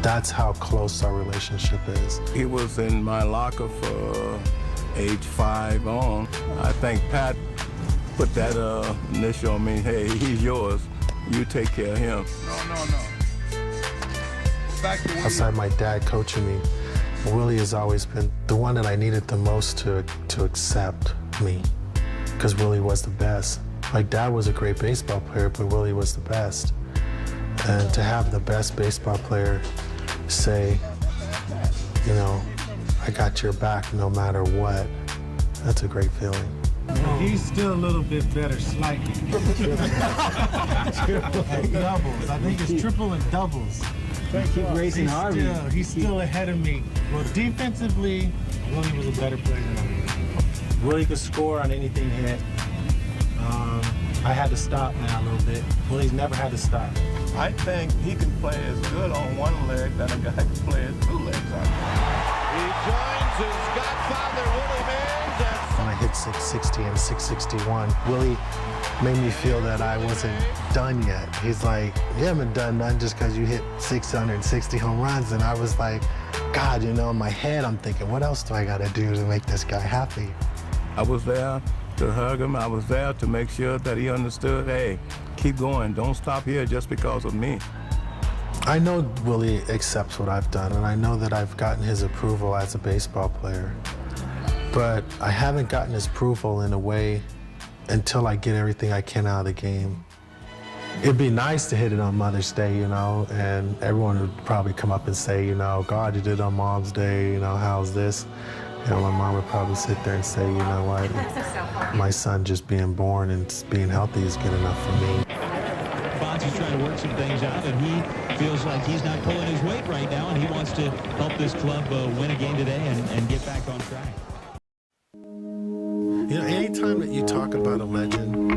That's how close our relationship is. He was in my locker for age 5 on. I think Pat put that initial on me, hey, he's yours. You take care of him. No. Back to Outside my dad coaching me, Willie has always been the one that I needed the most to accept me, because Willie was the best. My dad was a great baseball player, but Willie was the best. And to have the best baseball player say, you know, I got your back no matter what, that's a great feeling. He's still a little bit better, slightly. Doubles. I think it's triple and doubles. Keep racing Harvey. He's still ahead of me. Well, defensively, Willie was a better player than I was. Willie could score on anything he hit. I had to stop now a little bit. Willie's never had to stop. I think he can play as good on one leg than a guy can play as 2 legs on. He joins his godfather, Willie Mays. When I hit at 660 and 661. Willie made me feel that I wasn't done yet. He's like, you haven't done nothing just because you hit 660 home runs. And I was like, God, you know, in my head, I'm thinking, what else do I got to do to make this guy happy? I was there to hug him. I was there to make sure that he understood, hey, keep going. Don't stop here just because of me. I know Willie accepts what I've done, and I know that I've gotten his approval as a baseball player. But I haven't gotten his approval in a way until I get everything I can out of the game. It'd be nice to hit it on Mother's Day, you know, and everyone would probably come up and say, you know, God, you did it on Mom's Day, you know, how's this? You know, my mom would probably sit there and say, you know what, my son just being born and being healthy is good enough for me. Bonds is trying to work some things out, and he feels like he's not pulling his weight right now, and he wants to help this club win a game today and get back on track. You know, anytime that you talk about a legend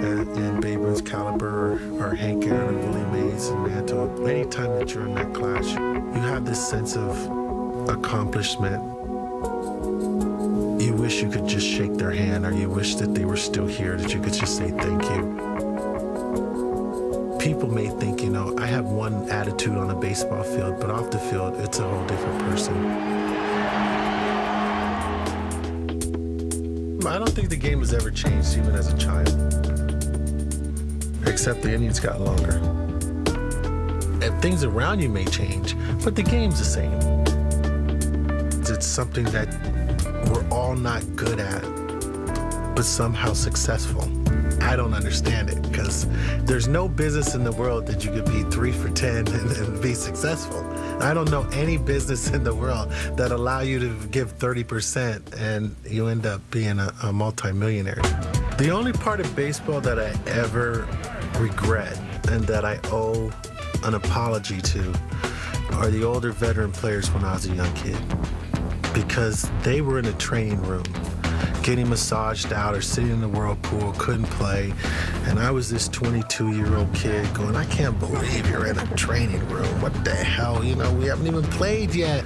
in Babe Ruth's caliber or Hank Aaron and Willie Mays and Mantle, anytime that you're in that class, you have this sense of accomplishment. You wish you could just shake their hand, or you wish that they were still here, that you could just say thank you. People may think, you know, I have one attitude on a baseball field, but off the field, it's a whole different person. I don't think the game has ever changed, even as a child. Except the innings got longer. And things around you may change, but the game's the same. It's something that we're all not good at, but somehow successful. I don't understand it, because there's no business in the world that you could be 3 for 10 and be successful. I don't know any business in the world that allow you to give 30% and you end up being a multimillionaire. The only part of baseball that I ever regret and that I owe an apology to are the older veteran players when I was a young kid, because they were in a training room getting massaged out or sitting in the whirlpool, couldn't play. And I was this 22-year-old kid going, I can't believe you're in a training room. What the hell? You know, we haven't even played yet.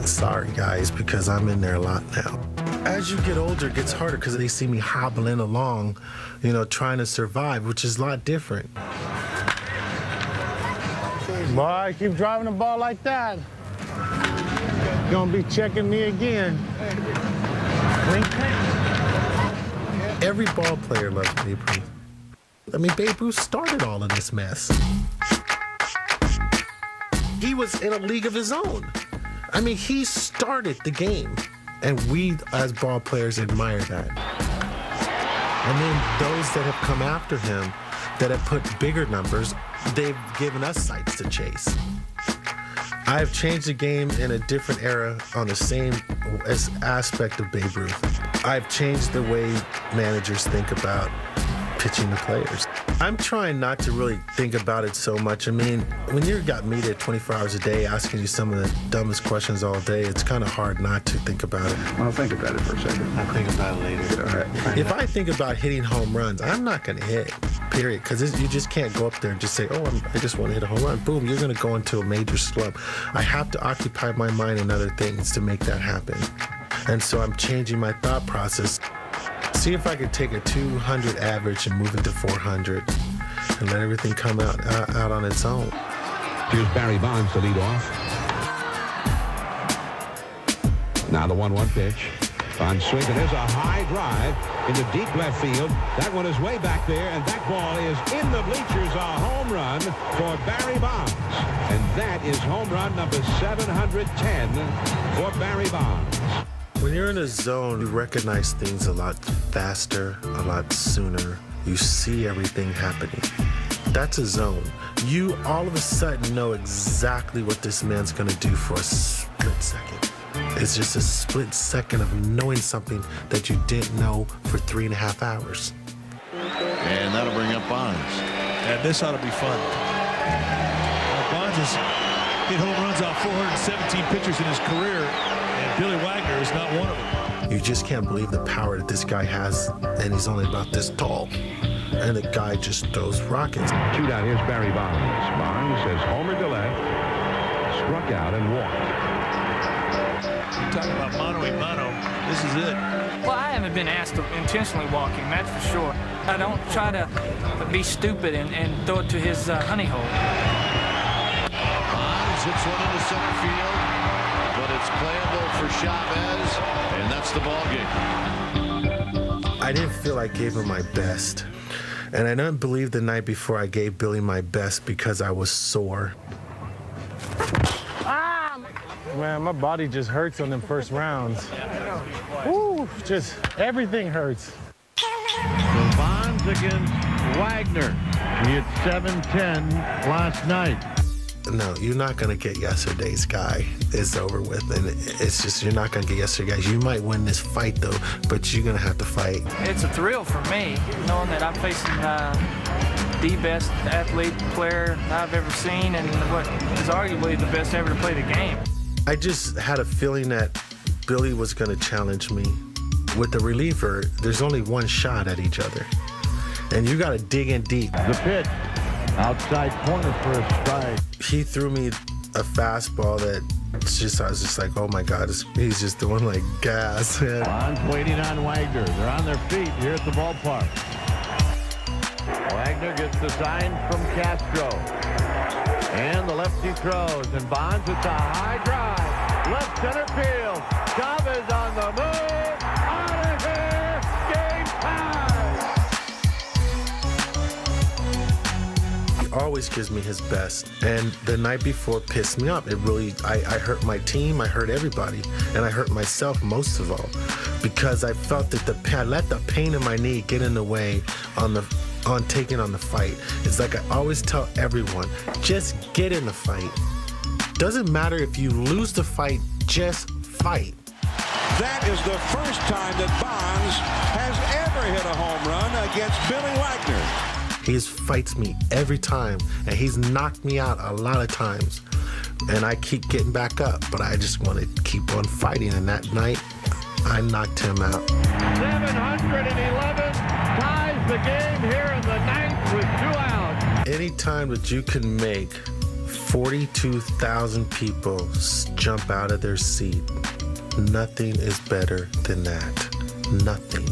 Sorry, guys, because I'm in there a lot now. As you get older, it gets harder because they see me hobbling along, you know, trying to survive, which is a lot different. Boy, keep driving the ball like that. You're gonna be checking me again. Every ball player loves Babe Ruth. I mean, Babe Ruth started all of this mess. He was in a league of his own. I mean, he started the game, and we as ball players admire that. And then those that have come after him, that have put bigger numbers, they've given us sights to chase. I've changed the game in a different era on the same aspect of Babe Ruth. I've changed the way managers think about pitching the players. I'm trying not to really think about it so much. I mean, when you've got media 24 hours a day asking you some of the dumbest questions all day, it's kind of hard not to think about it. Well, think about it for a second. I'll think about it later. All right. If I think about hitting home runs, I'm not going to hit, period, because you just can't go up there and just say, oh, I just want to hit a home run. Boom, you're going to go into a major slump. I have to occupy my mind in other things to make that happen. And so I'm changing my thought process. See if I could take a 200 average and move it to 400 and let everything come out on its own. Here's Barry Bonds to lead off. Now the 1-1 pitch. Bonds swinging. There's a high drive into deep left field. That one is way back there, and that ball is in the bleachers. A home run for Barry Bonds. And that is home run number 710 for Barry Bonds. When you're in a zone, you recognize things a lot faster, a lot sooner. You see everything happening. That's a zone. You all of a sudden know exactly what this man's going to do for a split second. It's just a split second of knowing something that you didn't know for 3.5 hours. And that'll bring up Bonds. And this ought to be fun. Bonds has hit home runs off 417 pitchers in his career, and Billy Wagner is not one of them. You just can't believe the power that this guy has, and he's only about this tall. And the guy just throws rockets. 2 down. Here's Barry Bonds. Bonds has homered to left, struck out, and walked. You talk about mano a mano. This is it. Well, I haven't been asked to intentionally walk him, that's for sure. I don't try to be stupid and throw it to his honey hole. Bonds hits one into center field, but it's playable for Chavez, and that's the ball game. I didn't feel I gave him my best. And I don't believe the night before I gave Billy my best because I was sore. Man, my body just hurts on them first rounds. Ooh, just everything hurts. So Bonds against Wagner. He hit 7-10 last night. No, you're not going to get yesterday's guy. It's over with. And it's just, you're not going to get yesterday's guy. You might win this fight, though, but you're going to have to fight. It's a thrill for me, knowing that I'm facing the best athlete player I've ever seen and what is arguably the best ever to play the game. I just had a feeling that Billy was going to challenge me. With the reliever, there's only one shot at each other. And you got to dig in deep. The pitch. Outside corner for a strike. He threw me a fastball that I was just like, oh my God, he's just doing like gas. Bonds waiting on Wagner. They're on their feet here at the ballpark. Wagner gets the sign from Castro. And the lefty throws, and Bonds with the high drive. Left center field. Chavez on the move. Out of here. Game time. He always gives me his best. And the night before pissed me off. It really, I hurt my team, I hurt everybody. And I hurt myself most of all. Because I felt that I let the pain in my knee get in the way on taking on the fight. It's like I always tell everyone, just get in the fight. Doesn't matter if you lose the fight, just fight. That is the first time that Bonds has ever hit a home run against Billy Wagner. He fights me every time, and he's knocked me out a lot of times. And I keep getting back up, but I just want to keep on fighting. And that night, I knocked him out. 711 ties the game here in the ninth with 2 outs. Any time that you can make 42,000 people jump out of their seat, nothing is better than that. Nothing.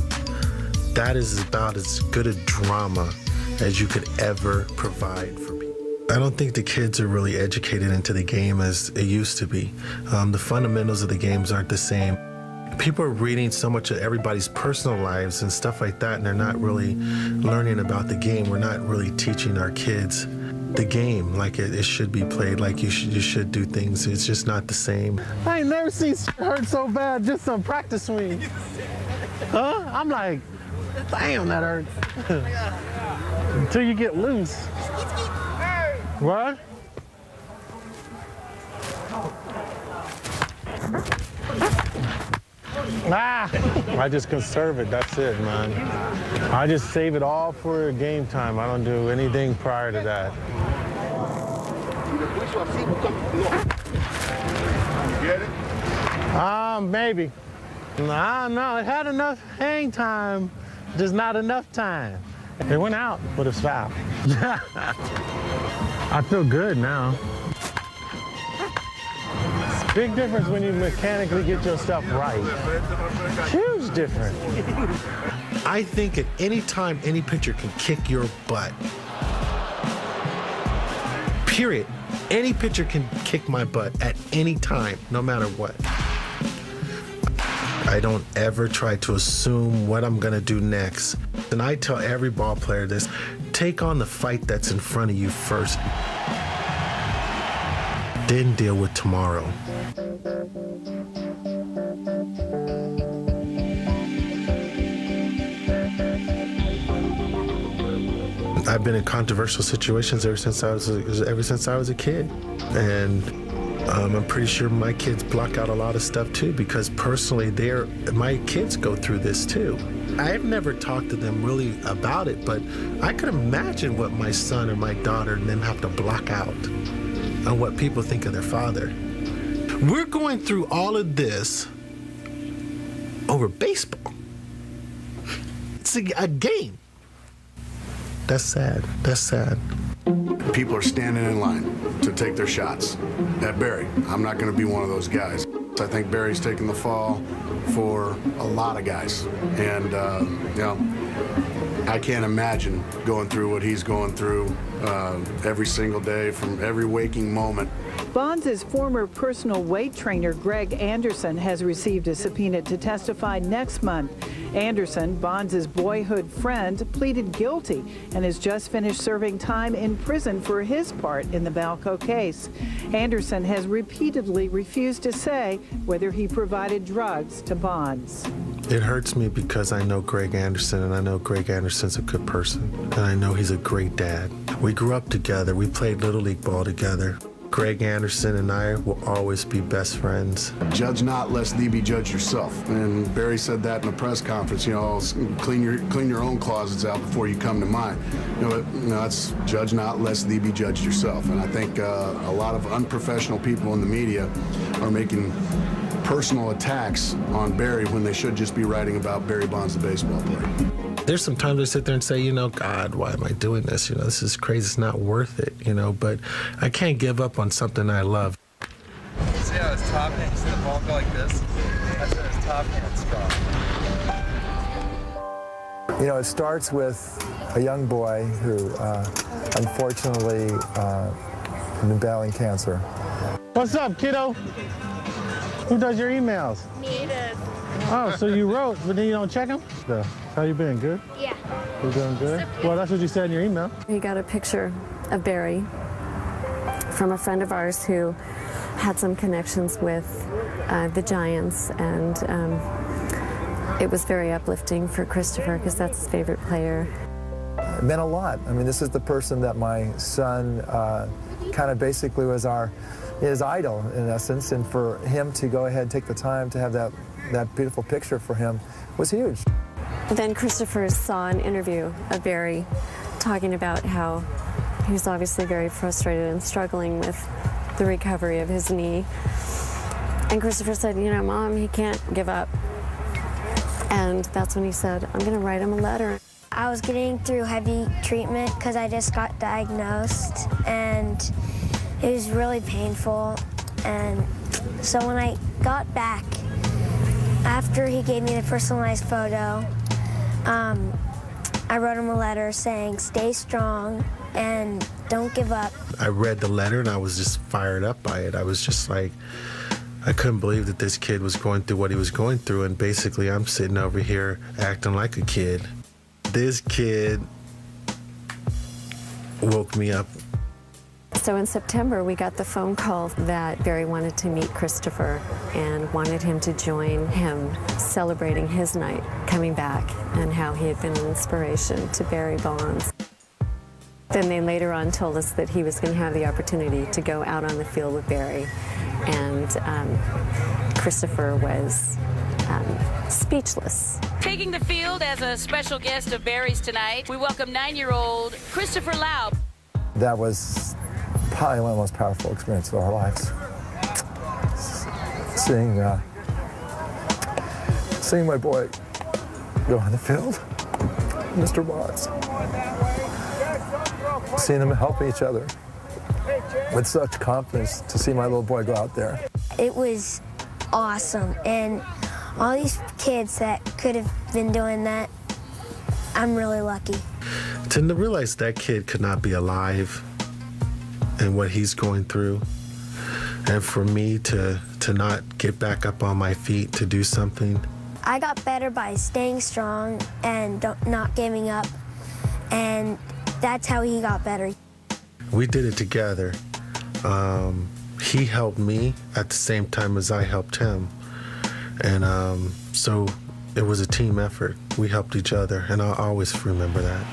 That is about as good a drama as you could ever provide for people. I don't think the kids are really educated into the game as it used to be. The fundamentals of the games aren't the same. People are reading so much of everybody's personal lives and stuff like that, and they're not really learning about the game. We're not really teaching our kids the game like it should be played, like you should do things. It's just not the same. I ain't never seen hurt so bad, just some practice swing. Huh? I'm like, damn, that hurts. Until you get loose. What? I just conserve it, that's it, man. I just save it all for game time. I don't do anything prior to that. You get it? Maybe. No, it had enough hang time, just not enough time. It went out, but it's foul. I feel good now. Big difference when you mechanically get your stuff right. Huge difference. I think at any time, any pitcher can kick your butt. Period. Any pitcher can kick my butt at any time, no matter what. I don't ever try to assume what I'm gonna do next. And I tell every ball player this, take on the fight that's in front of you first. Then deal with tomorrow. I've been in controversial situations ever since I was a kid, and I'm pretty sure my kids block out a lot of stuff too, because personally, my kids go through this too. I've never talked to them really about it, but I could imagine what my son or my daughter and them have to block out on what people think of their father. We're going through all of this over baseball. It's a game. That's sad. That's sad. People are standing in line to take their shots. At Barry, I'm not going to be one of those guys. I think Barry's taken the fall for a lot of guys. And, you know, I can't imagine going through what he's going through every single day from every waking moment. Bonds' former personal weight trainer, Greg Anderson, has received a subpoena to testify next month. Anderson, Bonds' boyhood friend, pleaded guilty and has just finished serving time in prison for his part in the Balco case. Anderson has repeatedly refused to say whether he provided drugs to Bonds. It hurts me because I know Greg Anderson, and I know Greg Anderson's a good person, and I know he's a great dad. We grew up together. We played Little League ball together. Greg Anderson and I will always be best friends. Judge not, lest thee be judged yourself. And Barry said that in a press conference. You know, clean your own closets out before you come to mine. You know, that's judge not, lest thee be judged yourself. And I think a lot of unprofessional people in the media are making personal attacks on Barry when they should just be writing about Barry Bonds, the baseball player. There's some times I sit there and say, you know, God, why am I doing this? You know, this is crazy. It's not worth it, you know, but I can't give up on something I love. See how his top hand, you see the ball go like this? That's how his top hand's strong. You know, it starts with a young boy who, unfortunately, has been battling cancer. What's up, kiddo? Who does your emails? Me does. Oh, so you wrote, but then you don't check them? How you been, good? Yeah. You doing good? Well, that's what you said in your email. He got a picture of Barry from a friend of ours who had some connections with the Giants, and it was very uplifting for Christopher because that's his favorite player. It meant a lot. I mean, this is the person that my son kind of basically was his idol, in essence, and for him to go ahead and take the time to have that beautiful picture for him was huge. Then Christopher saw an interview of Barry talking about how he was obviously very frustrated and struggling with the recovery of his knee. And Christopher said, you know, Mom, he can't give up. And that's when he said, I'm going to write him a letter. I was getting through heavy treatment because I just got diagnosed, and it was really painful. And so when I got back, after he gave me the personalized photo, I wrote him a letter saying, stay strong and don't give up. I read the letter and I was just fired up by it. I was just like, I couldn't believe that this kid was going through what he was going through, and basically I'm sitting over here acting like a kid. This kid woke me up. So in September, we got the phone call that Barry wanted to meet Christopher and wanted him to join him celebrating his night coming back and how he had been an inspiration to Barry Bonds. Then they later on told us that he was going to have the opportunity to go out on the field with Barry, and Christopher was speechless. Taking the field as a special guest of Barry's tonight, we welcome 9-year-old Christopher Lau. That was probably one of the most powerful experiences of our lives. Seeing my boy go on the field, Mr. Bonds, seeing them helping each other with such confidence, to see my little boy go out there. It was awesome, and all these kids that could have been doing that, I'm really lucky. To realize that kid could not be alive and what he's going through, and for me to not get back up on my feet to do something. I got better by staying strong and not giving up, and that's how he got better. We did it together. He helped me at the same time as I helped him, and so it was a team effort. We helped each other, and I'll always remember that.